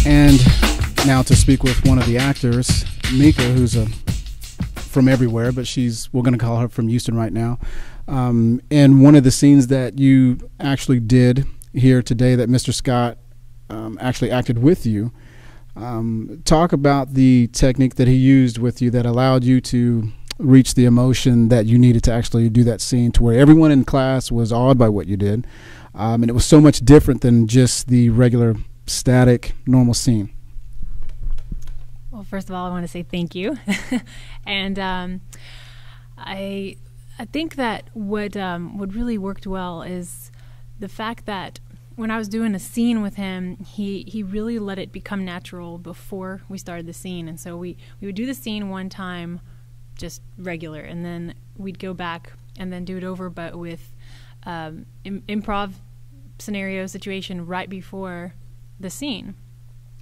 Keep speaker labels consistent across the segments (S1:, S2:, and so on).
S1: And now to speak with one of the actors, Mika, who's from everywhere, but we're going to call her from Houston right now. And one of the scenes that you actually did here today that Mr. Scott actually acted with you, talk about the technique that he used with you that allowed you to reach the emotion that you needed to actually do that scene, to where everyone in class was awed by what you did. And it was so much different than just the regular static normal scene.
S2: Well, first of all, I want to say thank you. And I think that what really worked well is the fact that when I was doing a scene with him, he really let it become natural before we started the scene. And so we would do the scene one time, just regular, and then we'd go back and then do it over, but with improv scenario situation right before the scene.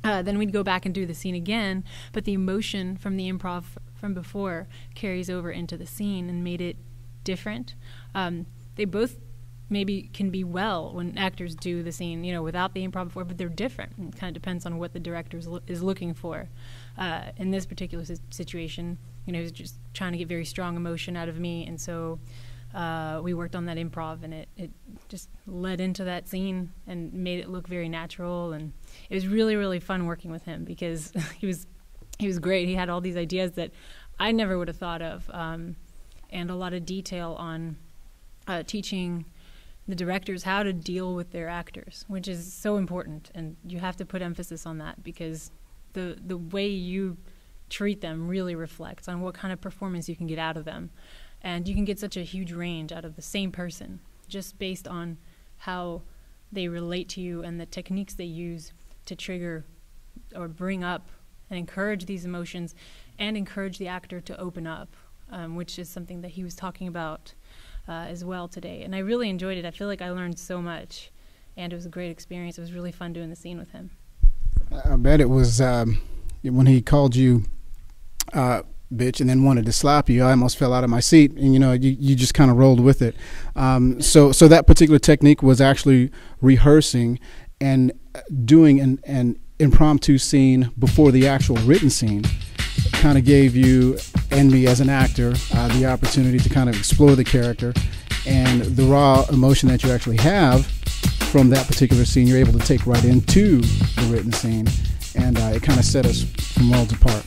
S2: Then we'd go back and do the scene again, but the emotion from the improv from before carries over into the scene and made it different. They both maybe can be well when actors do the scene, without the improv before, but they're different. It kind of depends on what the director is looking for. In this particular situation, he was just trying to get very strong emotion out of me, and so we worked on that improv, and it just led into that scene and made it look very natural. And it was really, really fun working with him because he was great. He had all these ideas that I never would have thought of, and a lot of detail on teaching the directors how to deal with their actors, which is so important, and you have to put emphasis on that because the way you treat them really reflects on what kind of performance you can get out of them. And you can get such a huge range out of the same person just based on how they relate to you and the techniques they use to trigger or bring up and encourage these emotions and encourage the actor to open up, which is something that he was talking about as well today. And I really enjoyed it. I feel like I learned so much, and it was a great experience. It was really fun doing the scene with him.
S1: I bet it was when he called you bitch and then wanted to slap you, I almost fell out of my seat, and you just kind of rolled with it. So that particular technique was actually rehearsing and doing an impromptu scene before the actual written scene. Kind of gave you and me as an actor the opportunity to kind of explore the character, and the raw emotion that you actually have from that particular scene you're able to take right into the written scene, and it kind of set us from worlds apart.